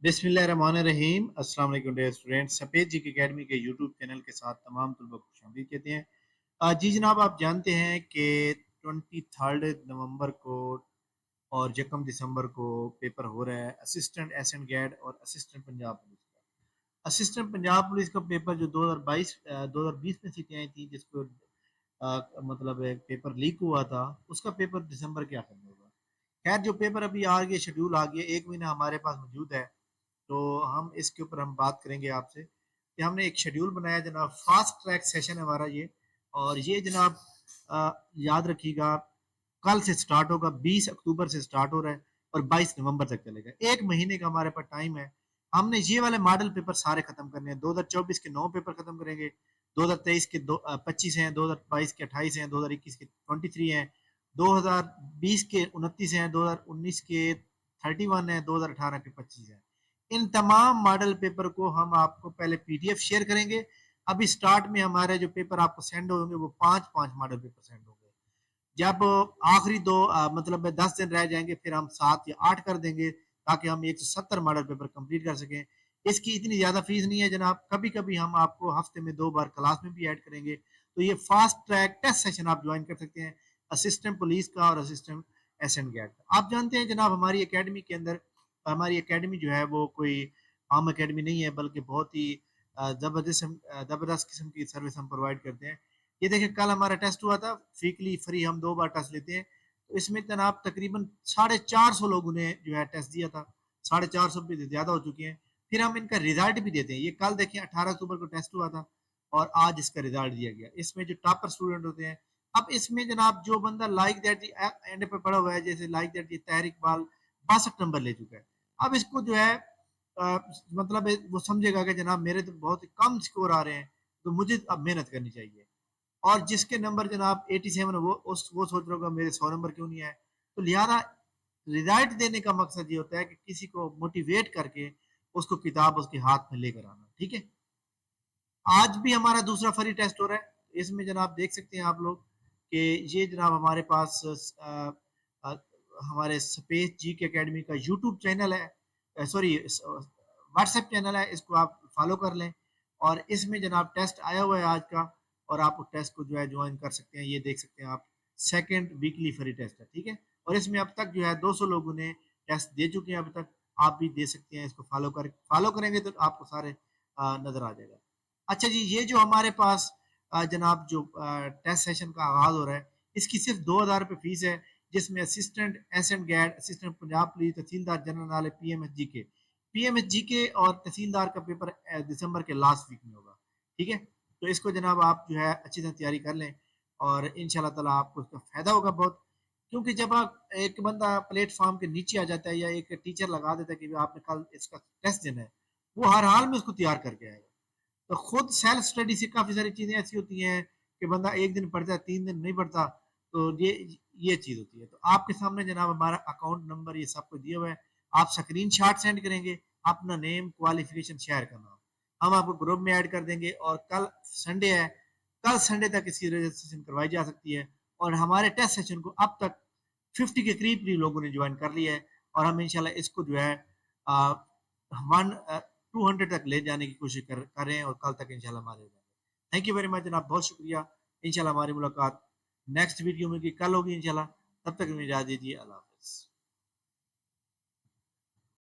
बिस्मिल्लाहिर्रहमानिर्रहीम। अस्सलाम वालेकुम डियर स्टूडेंट। सफ़ेद जी की अकेडमी के यूट्यूब चैनल के साथ तमाम तलबा को खुशामदीद कहते हैं। जी जनाब, आप जानते हैं कि 23 नवंबर को और 1 दिसंबर को पेपर हो रहा है असिस्टेंट एसएन गैड और असिस्टेंट पंजाब पुलिस का। असिस्टेंट पंजाब पुलिस का पेपर जो 2020 में सीटें आई थी, जिसको मतलब एक पेपर लीक हुआ था, उसका पेपर दिसंबर के आखिर में होगा। खैर, जो पेपर अभी आ गया, शेड्यूल आ गया, 1 महीना हमारे पास मौजूद है। तो हम इसके ऊपर हम बात करेंगे आपसे कि हमने एक शेड्यूल बनाया जनाब। फास्ट ट्रैक सेशन है हमारा ये। और ये जनाब याद रखिएगा, कल से स्टार्ट होगा, 20 अक्टूबर से स्टार्ट हो रहा है और 22 नवंबर तक चलेगा। 1 महीने का हमारे पास टाइम है। हमने ये वाले मॉडल पेपर सारे खत्म करने हैं। 2024 के 9 पेपर खत्म करेंगे, 2023 के 25 हैं, 2022 के 28 हैं, 2021 के 23 हैं, 2020 के 29 हैं, 2019 के 31 हैं, 2018 के 25 हैं। इन तमाम मॉडल पेपर को हम आपको पहले पीडीएफ शेयर करेंगे। अभी स्टार्ट में हमारे जो पेपर आपको सेंड होंगे वो 5-5 मॉडल पेपर सेंड होंगे। जब आखिरी दो मतलब 10 दिन रह जाएंगे, फिर हम 7 या 8 कर देंगे, ताकि हम 170 मॉडल पेपर कंप्लीट कर सकें। इसकी इतनी ज़्यादा फीस नहीं है जनाब। कभी कभी हम आपको हफ्ते में 2 बार क्लास में भी ऐड करेंगे। तो ये फास्ट ट्रैक टेस्ट सेशन आप ज्वाइन कर सकते हैं, असिस्टेंट पुलिस का और असिस्टेंट एसएन गैट का। आप जानते हैं जनाब, हमारी एकेडमी के अंदर, हमारी एकेडमी जो है वो कोई आम एकेडमी नहीं है, बल्कि बहुत ही ज़बरदस्त किस्म की सर्विस हम प्रोवाइड करते हैं। ये देखिए, कल हमारा टेस्ट हुआ था, वीकली फ्री हम 2 बार टेस्ट लेते हैं। तो इसमें जनाब तकरीबन 450 लोगों ने जो है टेस्ट दिया था। 450 भी ज़्यादा हो चुके हैं। फिर हम इनका रिजल्ट भी देते हैं। ये कल देखिए 18 अक्टूबर को टेस्ट हुआ था और आज इसका रिजल्ट दिया गया। इसमें जो टॉपर स्टूडेंट होते हैं, अब इसमें जनाब जो बंदा लाइक दैट एंड पे पड़ा हुआ है, जैसे लाइक दैट ये तहरीक बाल 62 नंबर ले चुका है। अब इसको जो है मतलब वो समझेगा कि जनाब मेरे तो बहुत कम स्कोर आ रहे हैं, तो मुझे अब मेहनत करनी चाहिए। और जिसके नंबर जनाब 87 है, वो सोच रहा होगा मेरे 100 नंबर क्यों नहीं आए। तो लिहाजा रिजल्ट देने का मकसद ये होता है कि किसी को मोटिवेट करके उसको किताब उसके हाथ में लेकर आना। ठीक है। आज भी हमारा दूसरा फ्री टेस्ट हो रहा है। इसमें जनाब देख सकते हैं आप लोग कि ये जनाब हमारे पास अ, हमारे स्पेस जी के अकेडमी का यूट्यूब चैनल है, सॉरी व्हाट्सएप चैनल है, इसको आप फॉलो कर लें। और इसमें जनाब टेस्ट आया हुआ है आज का, और आप उस टेस्ट को जो है ज्वाइन कर सकते हैं। ये देख सकते हैं आप, सेकंड वीकली फ्री टेस्ट है। ठीक है। और इसमें अब तक जो है 200 लोगों ने टेस्ट दे चुके हैं अभी तक। आप भी दे सकते हैं। इसको फॉलो करेंगे तो आपको सारे नजर आ जाएगा। अच्छा जी, ये जो हमारे पास जनाब जो टेस्ट सेशन का आगाज हो रहा है, इसकी सिर्फ 2,000 रुपये फीस है, जिसमें assistant S and guide, assistant Punjab police, tehsildar general वाले, पीएमएचजी के और तहसीलदार का पेपर दिसंबर के लास्ट वीक में होगा। ठीक है। तो इसको जनाब आप जो है अच्छी तरह तैयारी कर लें, और इंशाल्लाह ताला आपको इसका फायदा होगा बहुत। क्योंकि जब आप एक बंदा प्लेटफॉर्म के नीचे आ जाता है, या एक टीचर लगा देता है कि आपने कल इसका टेस्ट देना है, वो हर हाल में उसको तैयार करके आएगा। तो खुद सेल्फ स्टडी से काफ़ी सारी चीज़ें ऐसी होती हैं कि बंदा एक दिन पढ़ता है, 3 दिन नहीं पढ़ता। तो ये चीज़ होती है। तो आपके सामने जनाब हमारा अकाउंट नंबर ये सब कुछ दिया हुआ है। आप स्क्रीन शॉट सेंड करेंगे, अपना नेम क्वालिफिकेशन शेयर करना, हम आपको ग्रुप में ऐड कर देंगे। और कल संडे है, कल संडे तक इसकी रजिस्ट्रेशन करवाई जा सकती है। और हमारे टेस्ट सेशन को अब तक 50 के करीब करीब लोगों ने ज्वाइन कर लिया है। और हम इंशाल्लाह इसको जो है वन 200 तक ले जाने की कोशिश कर रहे हैं, और कल तक इंशाल्लाह हमारे हो जाएंगे। थैंक यू वेरी मच जनाब, बहुत शुक्रिया। इंशाल्लाह हमारी मुलाकात नेक्स्ट वीडियो में कल होगी इंशाल्लाह। तब तक मुझे इजाज़त दीजिए। अल्लाह हाफ़िज़।